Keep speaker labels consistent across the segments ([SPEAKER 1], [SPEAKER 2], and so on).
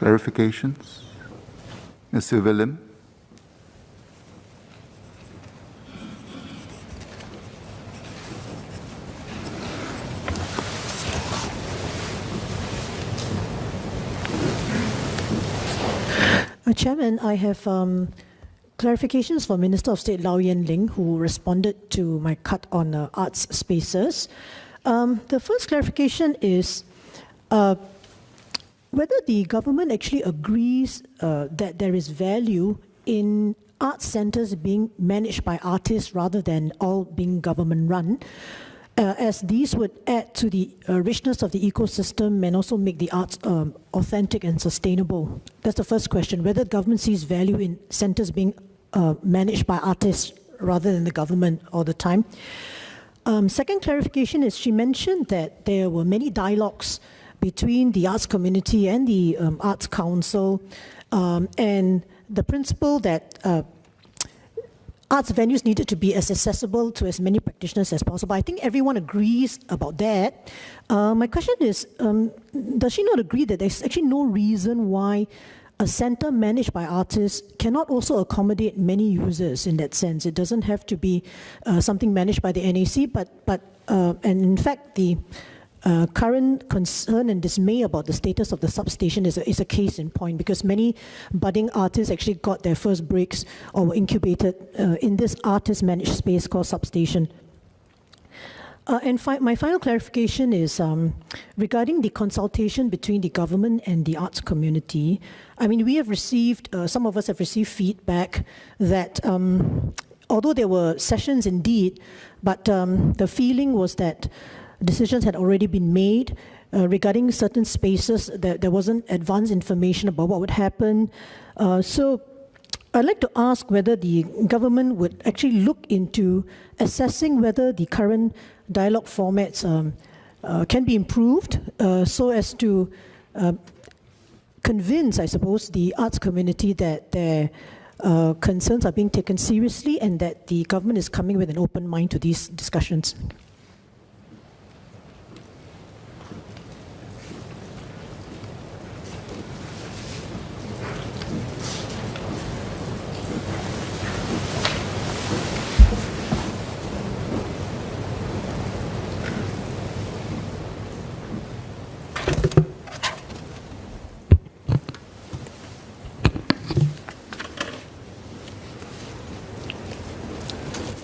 [SPEAKER 1] Clarifications? Ms. Sylvia Lim.
[SPEAKER 2] Chairman, I have clarifications for Minister of State Low Yen Ling, who responded to my cut on arts spaces. The first clarification is whether the government actually agrees that there is value in arts centers being managed by artists rather than all being government-run, as these would add to the richness of the ecosystem and also make the arts authentic and sustainable. That's the first question, whether the government sees value in centers being managed by artists rather than the government all the time. Second clarification is she mentioned that there were many dialogues between the arts community and the Arts Council, and the principle that arts venues needed to be as accessible to as many practitioners as possible. I think everyone agrees about that. My question is, does she not agree that there's actually no reason why a center managed by artists cannot also accommodate many users in that sense? It doesn't have to be something managed by the NAC, and in fact, the current concern and dismay about the status of the substation is a case in point, because many budding artists actually got their first breaks or were incubated in this artist-managed space called substation. My final clarification is regarding the consultation between the government and the arts community. I mean, we have received, some of us have received feedback that although there were sessions indeed, but the feeling was that decisions had already been made regarding certain spaces, that there wasn't advance information about what would happen. So I'd like to ask whether the government would actually look into assessing whether the current dialogue formats can be improved so as to convince, I suppose, the arts community that their concerns are being taken seriously and that the government is coming with an open mind to these discussions.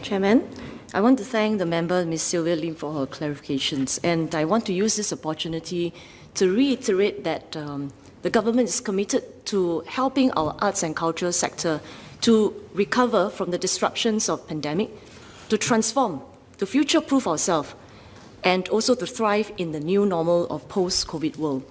[SPEAKER 3] Chairman, I want to thank the member, Ms. Sylvia Lim, for her clarifications. And I want to use this opportunity to reiterate that the government is committed to helping our arts and culture sector to recover from the disruptions of pandemic, to transform, to future-proof ourselves, and also to thrive in the new normal of post-COVID world.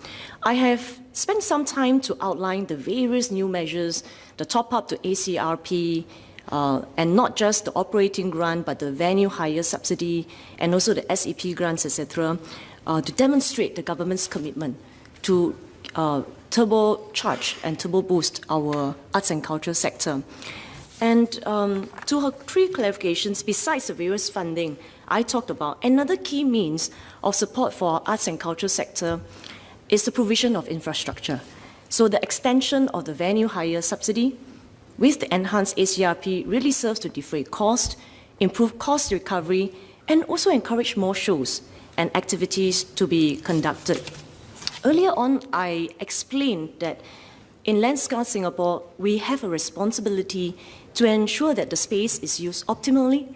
[SPEAKER 3] I have spent some time to outline the various new measures, the top-up to ACRP, and not just the operating grant, but the venue hire subsidy, and also the SEP grants, etc., to demonstrate the government's commitment to turbocharge and turbo boost our arts and culture sector. And to her three clarifications, besides the various funding I talked about, another key means of support for our arts and culture sector is the provision of infrastructure. So the extension of the venue hire subsidy with the enhanced ACRP really serves to defray cost, improve cost recovery, and also encourage more shows and activities to be conducted. Earlier on, I explained that in Landscar Singapore, we have a responsibility to ensure that the space is used optimally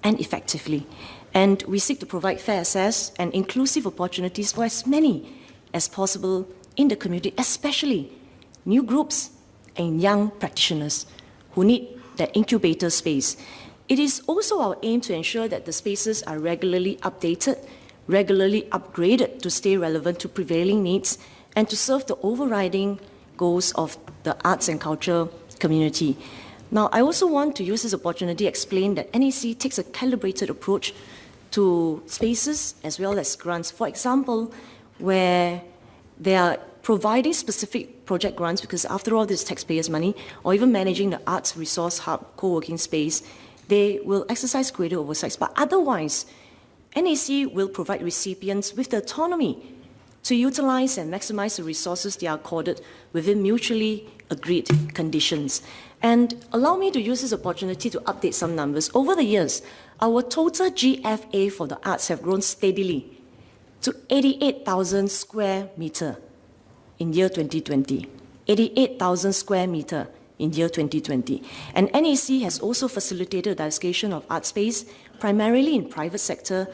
[SPEAKER 3] and effectively. And we seek to provide fair access and inclusive opportunities for as many as possible in the community, especially new groups and young practitioners who need that incubator space. It is also our aim to ensure that the spaces are regularly updated, regularly upgraded to stay relevant to prevailing needs and to serve the overriding goals of the arts and culture community. Now, I also want to use this opportunity to explain that NAC takes a calibrated approach to spaces as well as grants. For example, where they are providing specific project grants, because after all, this is taxpayers' money, or even managing the Arts Resource Hub co-working space, they will exercise greater oversight. But otherwise, NAC will provide recipients with the autonomy to utilize and maximize the resources they are accorded within mutually agreed conditions. And allow me to use this opportunity to update some numbers. Over the years, our total GFA for the arts have grown steadily to 88,000 square meter in year 2020. 88,000 square meter in year 2020. And NAC has also facilitated the allocation of art space, primarily in private sector,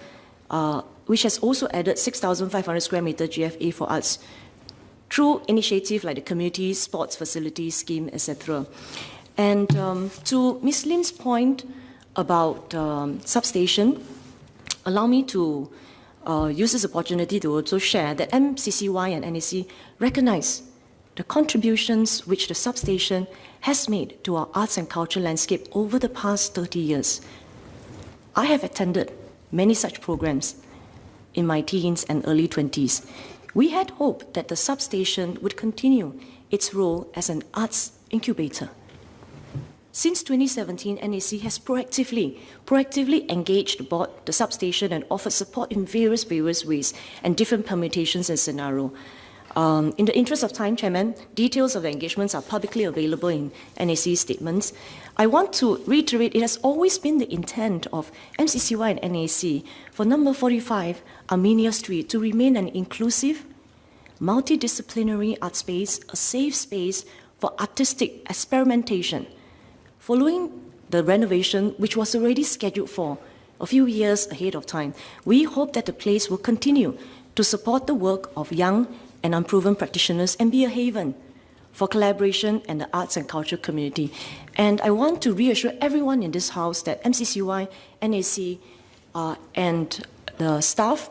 [SPEAKER 3] which has also added 6,500 square meter GFA for arts through initiatives like the Community Sports Facility Scheme, etc. And to Ms. Lim's point about substation, allow me to use this opportunity to also share that MCCY and NAC recognize the contributions which the substation has made to our arts and culture landscape over the past 30 years. I have attended many such programs in my teens and early 20s. We had hoped that the substation would continue its role as an arts incubator. Since 2017, NAC has proactively engaged the board, the substation, and offered support in various ways and different permutations and scenarios. In the interest of time, Chairman, details of the engagements are publicly available in NAC's statements. I want to reiterate, it has always been the intent of MCCY and NAC for number 45 Armenia Street to remain an inclusive, multidisciplinary art space, a safe space for artistic experimentation. Following the renovation, which was already scheduled for a few years ahead of time, we hope that the place will continue to support the work of young and unproven practitioners and be a haven for collaboration and the arts and culture community. And I want to reassure everyone in this House that MCCY, NAC, and the staff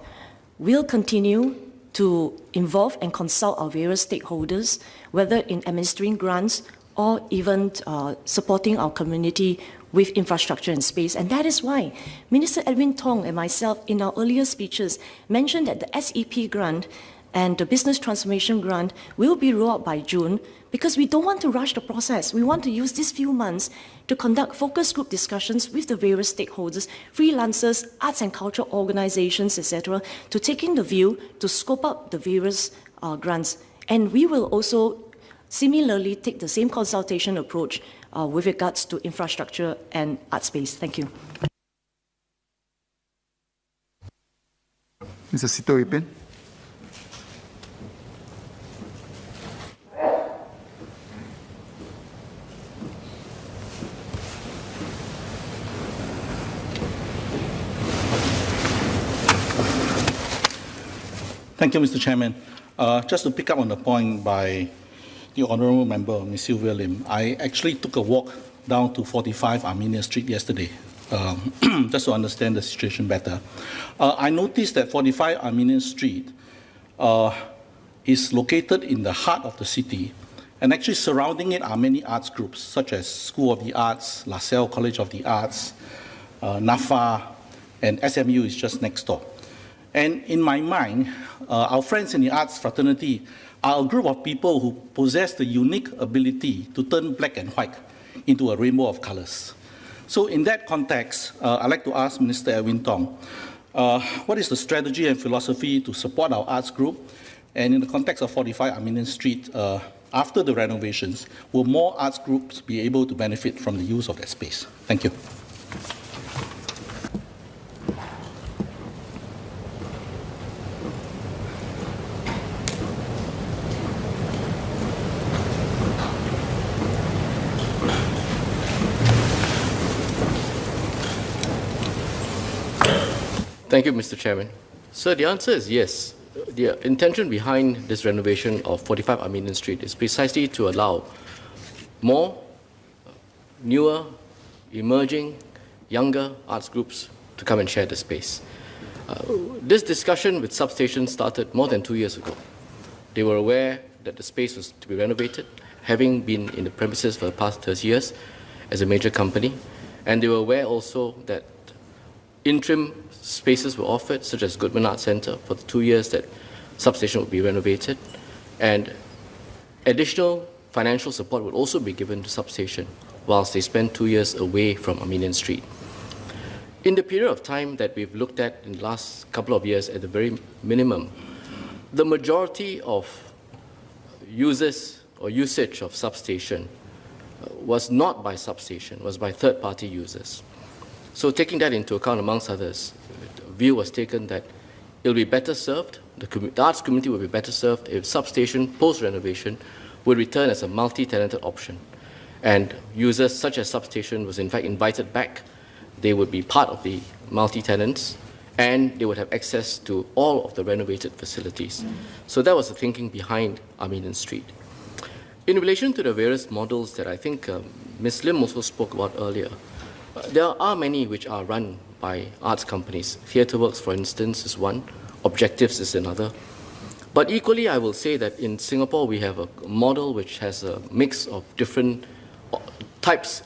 [SPEAKER 3] will continue to involve and consult our various stakeholders, whether in administering grants or even supporting our community with infrastructure and space. And that is why Minister Edwin Tong and myself in our earlier speeches mentioned that the SEP grant and the Business Transformation Grant will be rolled out by June, because we don't want to rush the process. We want to use these few months to conduct focus group discussions with the various stakeholders, freelancers, arts and culture organizations, etc., to take in the view to scope up the various grants. And we will also similarly take the same consultation approach with regards to infrastructure and art space. Thank you.
[SPEAKER 1] Mr. Sito Ipin.
[SPEAKER 4] Thank you, Mr. Chairman. Just to pick up on the point by the Honourable Member, Ms. Sylvia Lim, I actually took a walk down to 45 Armenia Street yesterday, just to understand the situation better. I noticed that 45 Armenia Street is located in the heart of the city, and actually surrounding it are many arts groups, such as School of the Arts, LaSalle College of the Arts, NAFA, and SMU is just next door. And in my mind, our friends in the arts fraternity are a group of people who possess the unique ability to turn black and white into a rainbow of colors. So in that context, I'd like to ask Minister Edwin Tong, what is the strategy and philosophy to support our arts group? And in the context of 45 Armenian Street, after the renovations, will more arts groups be able to benefit from the use of that space? Thank you.
[SPEAKER 5] Thank you, Mr. Chairman. Sir, the answer is yes. The intention behind this renovation of 45 Armenian Street is precisely to allow more newer, emerging, younger arts groups to come and share the space. This discussion with substation started more than 2 years ago. They were aware that the space was to be renovated, having been in the premises for the past 30 years as a major company, and they were aware also that interim spaces were offered, such as Goodman Arts Centre, for the 2 years that substation would be renovated, and additional financial support would also be given to substation whilst they spent 2 years away from Armenian Street. In the period of time that we've looked at in the last couple of years, at the very minimum, the majority of users or usage of substation was not by substation, was by third-party users. So taking that into account, amongst others, the view was taken that it'll be better served, the arts community will be better served if substation post-renovation would return as a multi-tenanted option. And users such as substation was in fact invited back. They would be part of the multi-tenants and they would have access to all of the renovated facilities. So that was the thinking behind Armenian Street. In relation to the various models that I think Ms. Lim also spoke about earlier, there are many which are run by arts companies. TheatreWorks, for instance, is one. Objectives is another. But equally, I will say that in Singapore, we have a model which has a mix of different types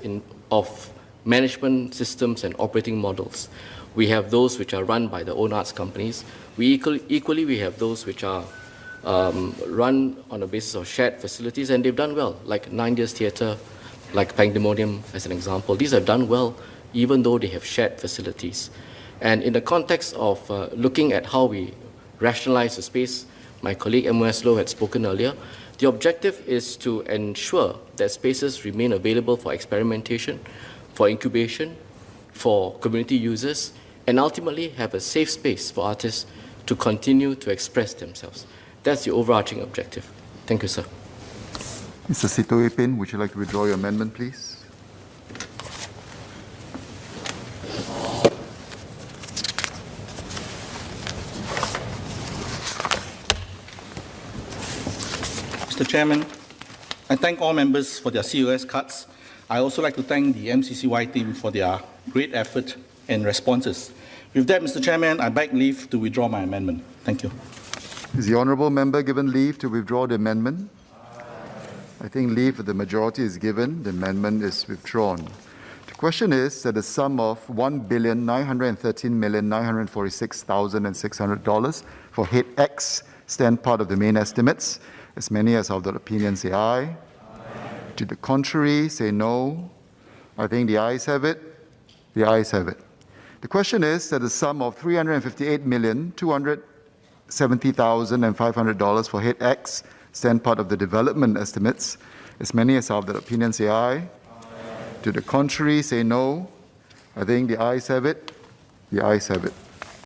[SPEAKER 5] of management systems and operating models. We have those which are run by the own arts companies. Equally, we have those which are run on the basis of shared facilities, and they've done well, like 9 Years Theatre, like Pandemonium as an example. These have done well, even though they have shared facilities. And in the context of looking at how we rationalize the space, my colleague M.O.S. Low had spoken earlier, the objective is to ensure that spaces remain available for experimentation, for incubation, for community users, and ultimately have a safe space for artists to continue to express themselves. That's the overarching objective. Thank you, sir.
[SPEAKER 1] Mr. Sitoipin, would you like to withdraw your amendment, please?
[SPEAKER 4] Mr. Chairman, I thank all members for their COS cards. I also like to thank the MCCY team for their great effort and responses. With that, Mr. Chairman, I beg leave to withdraw my amendment. Thank you.
[SPEAKER 1] Is the honourable member given leave to withdraw the amendment? I think leave of the majority is given. The amendment is withdrawn. The question is that the sum of $1,913,946,600 for head X stand part of the main estimates. As many as of the opinion say aye. Aye. To the contrary, say no. I think the ayes have it. The ayes have it. The question is that the sum of $358,270,500 for head X stand part of the development estimates. As many as of the opinion say aye. Aye. To the contrary, say no. I think the ayes have it. The ayes have it.